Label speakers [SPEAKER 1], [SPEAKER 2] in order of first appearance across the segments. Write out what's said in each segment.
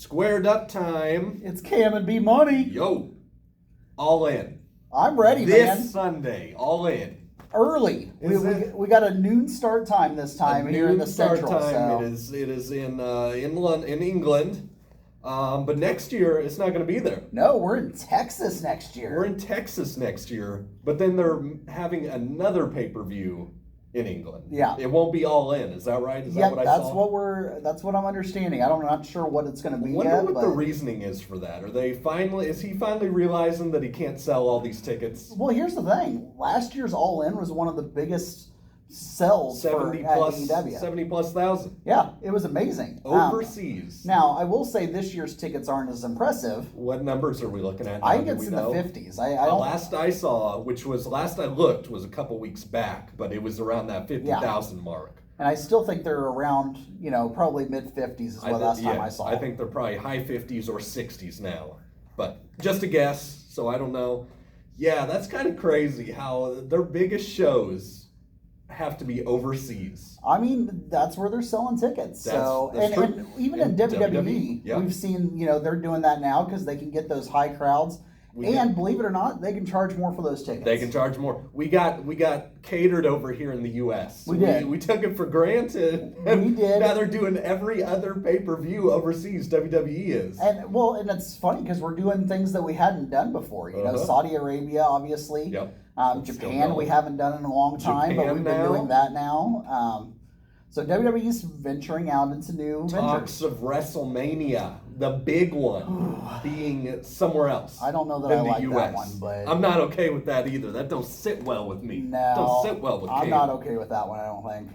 [SPEAKER 1] Squared up time.
[SPEAKER 2] It's Cam and B Money.
[SPEAKER 1] Yo, all in.
[SPEAKER 2] I'm ready, man.
[SPEAKER 1] This Sunday, all in.
[SPEAKER 2] Early. We got a noon start time this time here in the Central.
[SPEAKER 1] Time. It is in England. But next year it's not going to be there.
[SPEAKER 2] No, we're in Texas next year.
[SPEAKER 1] But then they're having another pay-per-view in England.
[SPEAKER 2] Yeah.
[SPEAKER 1] It won't be all in. Is that right? Is that what I saw?
[SPEAKER 2] That's what I'm understanding. I'm not sure what it's going to be
[SPEAKER 1] yet. I wonder what the reasoning is for that. Is he finally realizing that he can't sell all these tickets?
[SPEAKER 2] Well, here's the thing. Last year's All In was one of the biggest sells for AEW.
[SPEAKER 1] 70,000.
[SPEAKER 2] Yeah, it was amazing.
[SPEAKER 1] Overseas.
[SPEAKER 2] Now, I will say this year's tickets aren't as impressive.
[SPEAKER 1] What numbers are we looking at now?
[SPEAKER 2] I think it's in the 50s.
[SPEAKER 1] The last I saw, last I looked, was a couple weeks back, but it was around that 50,000 mark.
[SPEAKER 2] And I still think they're around, probably mid-50s is what last time I saw.
[SPEAKER 1] I think they're probably high 50s or 60s now. But just a guess, so I don't know. Yeah, that's kind of crazy how their biggest shows have to be overseas.
[SPEAKER 2] I mean, that's where they're selling tickets. And even in WWE, we've seen, they're doing that now because they can get those high crowds. Believe it or not, they can charge more for those tickets.
[SPEAKER 1] They can charge more. We got catered over here in the U.S.
[SPEAKER 2] We did.
[SPEAKER 1] We took it for granted.
[SPEAKER 2] We did.
[SPEAKER 1] Now they're doing every other pay-per-view overseas. WWE is.
[SPEAKER 2] And it's funny because we're doing things that we hadn't done before. Saudi Arabia, obviously.
[SPEAKER 1] Yep.
[SPEAKER 2] Japan, we haven't done in a long time, but we've been doing that now. So WWE's venturing out into new
[SPEAKER 1] Talks of WrestleMania, the big one, being somewhere else.
[SPEAKER 2] I don't know that I like that one, but
[SPEAKER 1] I'm not okay with that either. That don't sit well with me.
[SPEAKER 2] No,
[SPEAKER 1] don't sit well with me.
[SPEAKER 2] I'm not okay with that one, I don't think.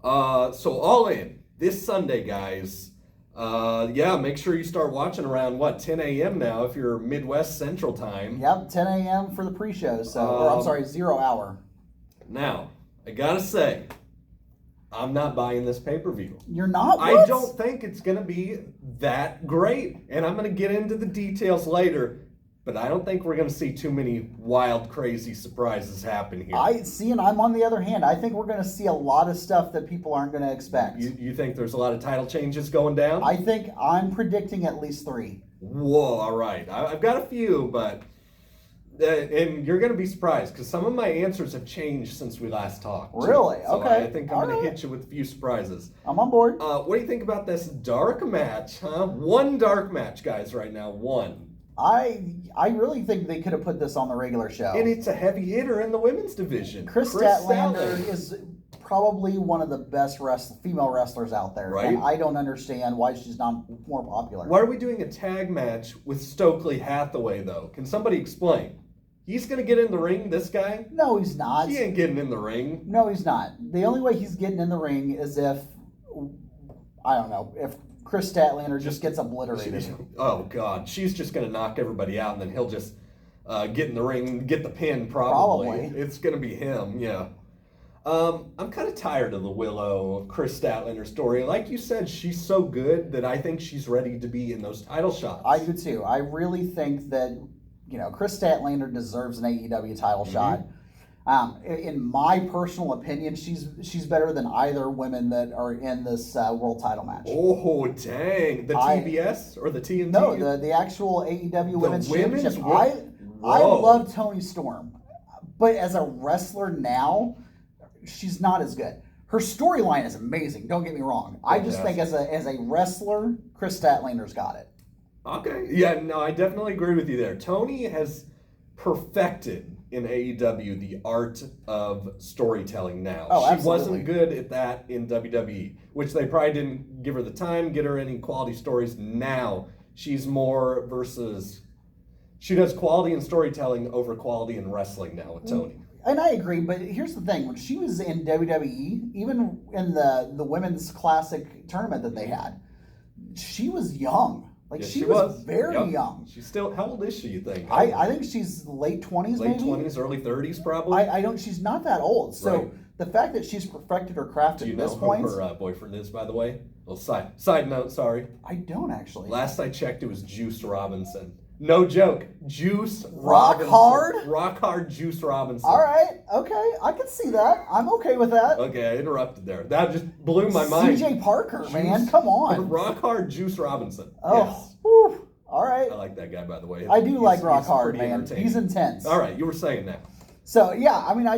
[SPEAKER 1] So All In this Sunday, guys. Make sure you start watching around 10 a.m. now if you're Midwest Central Time.
[SPEAKER 2] Yep, 10 a.m. for the pre-show. 0 hour.
[SPEAKER 1] Now, I gotta say, I'm not buying this pay-per-view.
[SPEAKER 2] You're not? What?
[SPEAKER 1] I don't think it's gonna be that great, and I'm gonna get into the details later. But I don't think we're going to see too many wild, crazy surprises happen here.
[SPEAKER 2] And I'm on the other hand. I think we're going to see a lot of stuff that people aren't going to expect.
[SPEAKER 1] You think there's a lot of title changes going down?
[SPEAKER 2] I'm predicting at least 3.
[SPEAKER 1] Whoa, all right. I've got a few, but... and you're going to be surprised, because some of my answers have changed since we last talked.
[SPEAKER 2] Really?
[SPEAKER 1] So
[SPEAKER 2] okay.
[SPEAKER 1] I think I'm going to hit you with a few surprises.
[SPEAKER 2] I'm on board.
[SPEAKER 1] What do you think about this dark match, huh? One dark match, guys, right now. One.
[SPEAKER 2] I really think they could have put this on the regular show.
[SPEAKER 1] And it's a heavy hitter in the women's division.
[SPEAKER 2] Chris Statlander is probably one of the best female wrestlers out there.
[SPEAKER 1] Right.
[SPEAKER 2] And I don't understand why she's not more popular.
[SPEAKER 1] Why are we doing a tag match with Stokely Hathaway, though? Can somebody explain? He's going to get in the ring, this guy?
[SPEAKER 2] No, he's not.
[SPEAKER 1] He ain't getting in the ring.
[SPEAKER 2] No, he's not. The only way he's getting in the ring is if Chris Statlander just gets obliterated.
[SPEAKER 1] Oh, God. She's just going to knock everybody out, and then he'll just get in the ring and get the pin, probably. It's going to be him, yeah. I'm kind of tired of the Willow Chris Statlander story. Like you said, she's so good that I think she's ready to be in those title shots.
[SPEAKER 2] I do, too. I really think that, Chris Statlander deserves an AEW title shot. In my personal opinion, she's better than either women that are in this world title match.
[SPEAKER 1] Oh, dang. The TBS or the TNT?
[SPEAKER 2] No, the actual AEW Women's Championship. I love Toni Storm. But as a wrestler now, she's not as good. Her storyline is amazing, don't get me wrong. I just think as a wrestler, Chris Statlander's got it.
[SPEAKER 1] Okay. Yeah, no, I definitely agree with you there. Toni has perfected in AEW the art of storytelling now.
[SPEAKER 2] Oh, absolutely.
[SPEAKER 1] She wasn't good at that in WWE, which they probably didn't give her the time, get her any quality stories. Now she's more she does quality in storytelling over quality in wrestling now with Toni.
[SPEAKER 2] And I agree, but here's the thing. When she was in WWE, even in the women's classic tournament that they had, she was young. She was very young.
[SPEAKER 1] She's still, how old is she, you think?
[SPEAKER 2] I think she's late 20s, maybe?
[SPEAKER 1] Late 20s, early 30s, probably?
[SPEAKER 2] She's not that old. So the fact that she's perfected her craft at this point.
[SPEAKER 1] Do you know who her boyfriend is, by the way? Well, side note, sorry.
[SPEAKER 2] I don't actually.
[SPEAKER 1] Last I checked, it was Juice Robinson. No joke. Juice
[SPEAKER 2] Rock
[SPEAKER 1] Robinson.
[SPEAKER 2] hard?
[SPEAKER 1] Rock hard Juice Robinson.
[SPEAKER 2] All right. Okay. I can see that. I'm okay with that.
[SPEAKER 1] Okay, I interrupted there. That just blew my mind.
[SPEAKER 2] CJ Parker, man. Come on.
[SPEAKER 1] Rock hard Juice Robinson.
[SPEAKER 2] Oh.
[SPEAKER 1] Yes.
[SPEAKER 2] Whew. All right.
[SPEAKER 1] I like that guy, by the way.
[SPEAKER 2] I do like Rock hard,
[SPEAKER 1] pretty
[SPEAKER 2] man. He's intense.
[SPEAKER 1] All right, you were saying that.
[SPEAKER 2] So, yeah, I mean,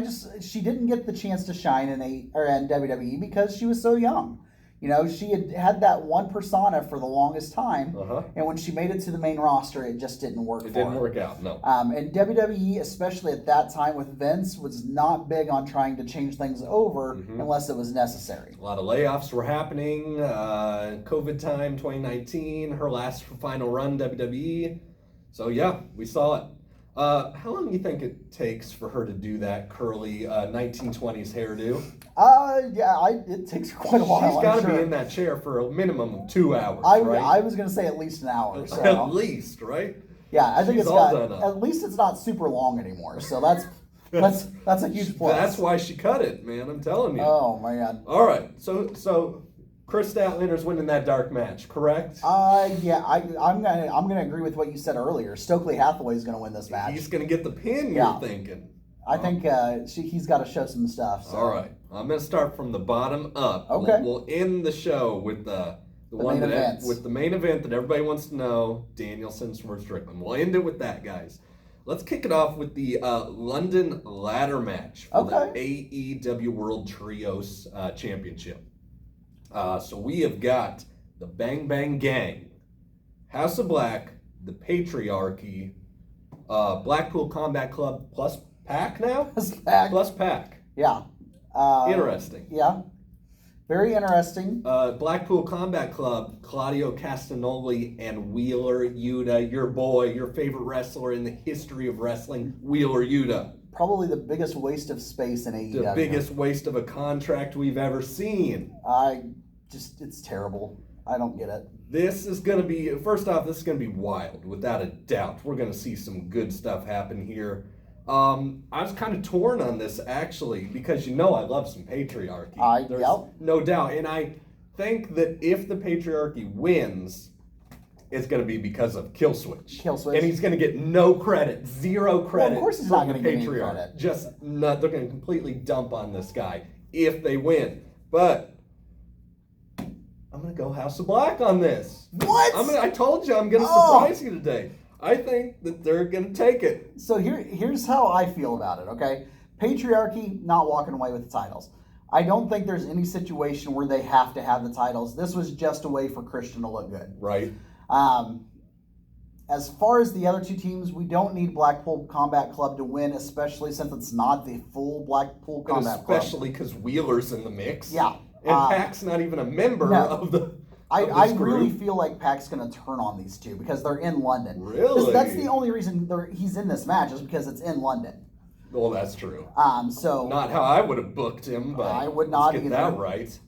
[SPEAKER 2] she didn't get the chance to shine in WWE because she was so young. You know, she had that one persona for the longest time, and when she made it to the main roster, it just didn't work for her. It
[SPEAKER 1] didn't work out, no.
[SPEAKER 2] And WWE, especially at that time with Vince, was not big on trying to change things over unless it was necessary.
[SPEAKER 1] A lot of layoffs were happening. COVID time, 2019, her last final run, WWE. So, yeah, we saw it. How long do you think it takes for her to do that curly 1920s hairdo?
[SPEAKER 2] It takes quite a while.
[SPEAKER 1] She's got to be in that chair for a minimum of 2 hours, right?
[SPEAKER 2] I was going to say at least an hour. So.
[SPEAKER 1] At least, right?
[SPEAKER 2] Yeah, I think
[SPEAKER 1] She's all done up.
[SPEAKER 2] At least it's not super long anymore. So that's a huge plus.
[SPEAKER 1] That's why she cut it, man. I'm telling you.
[SPEAKER 2] Oh man.
[SPEAKER 1] All right, so Chris Statlander's winning that dark match, correct?
[SPEAKER 2] Yeah, I'm gonna agree with what you said earlier. Stokely Hathaway's gonna win this match.
[SPEAKER 1] He's gonna get the pin. You're thinking.
[SPEAKER 2] I think he's got to show some stuff. So.
[SPEAKER 1] All right, I'm gonna start from the bottom up.
[SPEAKER 2] Okay.
[SPEAKER 1] We'll end the show with the one with the main event that everybody wants to know: Danielson versus Strickland. We'll end it with that, guys. Let's kick it off with the London ladder match for the AEW World Trios Championship. So we have got the Bang Bang Gang, House of Black, the Patriarchy, Blackpool Combat Club plus Pac now? Plus Pac.
[SPEAKER 2] Yeah.
[SPEAKER 1] Interesting.
[SPEAKER 2] Yeah. Very interesting.
[SPEAKER 1] Blackpool Combat Club, Claudio Castagnoli and Wheeler Yuta, your boy, your favorite wrestler in the history of wrestling, Wheeler Yuta.
[SPEAKER 2] Probably the biggest waste of space in AEW.
[SPEAKER 1] The biggest waste of a contract we've ever seen.
[SPEAKER 2] It's terrible. I don't get it.
[SPEAKER 1] This is going to be, first off, this is going to be wild, without a doubt. We're going to see some good stuff happen here. I was kind of torn on this, actually, because I love some Patriarchy. There's no doubt. And I think that if the Patriarchy wins, it's going to be because of Killswitch. And he's going to get no credit, zero credit.
[SPEAKER 2] Well, of course he's not going to get any credit.
[SPEAKER 1] They're going to completely dump on this guy if they win. But I'm going to go House of Black on this.
[SPEAKER 2] What?
[SPEAKER 1] I told you I'm going to surprise you today. I think that they're going to take it.
[SPEAKER 2] So here's how I feel about it, okay? Patriarchy not walking away with the titles. I don't think there's any situation where they have to have the titles. This was just a way for Christian to look good.
[SPEAKER 1] Right.
[SPEAKER 2] As far as the other two teams, we don't need Blackpool Combat Club to win, especially since it's not the full Blackpool Combat Club.
[SPEAKER 1] Especially because Wheeler's in the mix.
[SPEAKER 2] Yeah.
[SPEAKER 1] And Pac's not even a member of the...
[SPEAKER 2] I really feel like Pac's going to turn on these two because they're in London.
[SPEAKER 1] Really?
[SPEAKER 2] That's the only reason he's in this match is because it's in London.
[SPEAKER 1] Well, that's true.
[SPEAKER 2] So
[SPEAKER 1] not how I would have booked him, but
[SPEAKER 2] I would not
[SPEAKER 1] let's get
[SPEAKER 2] either.
[SPEAKER 1] that right.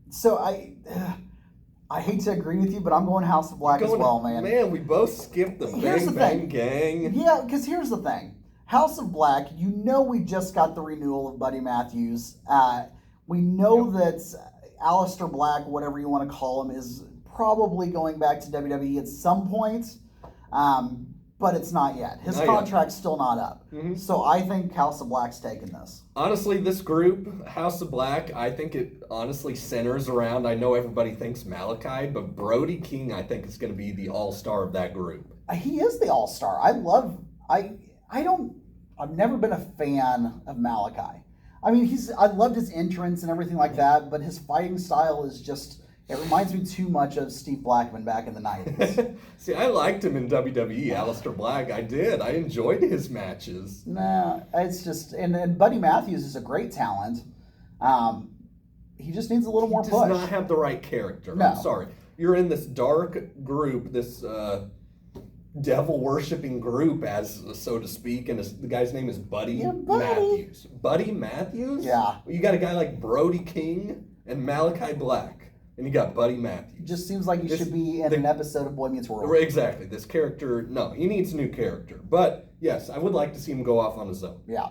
[SPEAKER 2] So I hate to agree with you, but I'm going House of Black as well, man.
[SPEAKER 1] Man, we both skipped the Bang Bang Gang.
[SPEAKER 2] Yeah, because here's the thing. House of Black, we just got the renewal of Buddy Matthews. We know that Aleister Black, whatever you want to call him, is probably going back to WWE at some point, but it's not yet. His contract's still not up. Mm-hmm. So I think House of Black's taking this.
[SPEAKER 1] Honestly, this group, House of Black, I think it honestly centers around, I know everybody thinks Malachi, but Brody King, I think, is going to be the all-star of that group.
[SPEAKER 2] He is the all-star. I've never been a fan of Malachi. I mean, I loved his entrance and everything like that, but his fighting style is just, it reminds me too much of Steve Blackman back in the 90s.
[SPEAKER 1] See, I liked him in WWE, Aleister Black. I did. I enjoyed his matches.
[SPEAKER 2] Nah, it's just, and Buddy Matthews is a great talent. He just needs a little more push.
[SPEAKER 1] He does not have the right character.
[SPEAKER 2] No.
[SPEAKER 1] I'm sorry. You're in this dark group, this devil-worshipping group, as so to speak, and the guy's name is Buddy Matthews. Buddy Matthews?
[SPEAKER 2] Yeah.
[SPEAKER 1] You got a guy like Brody King and Malachi Black, and you got Buddy Matthews.
[SPEAKER 2] It just seems like he should be in an episode of Boy Meets World.
[SPEAKER 1] Exactly. This character, no, he needs a new character. But, yes, I would like to see him go off on his own.
[SPEAKER 2] Yeah.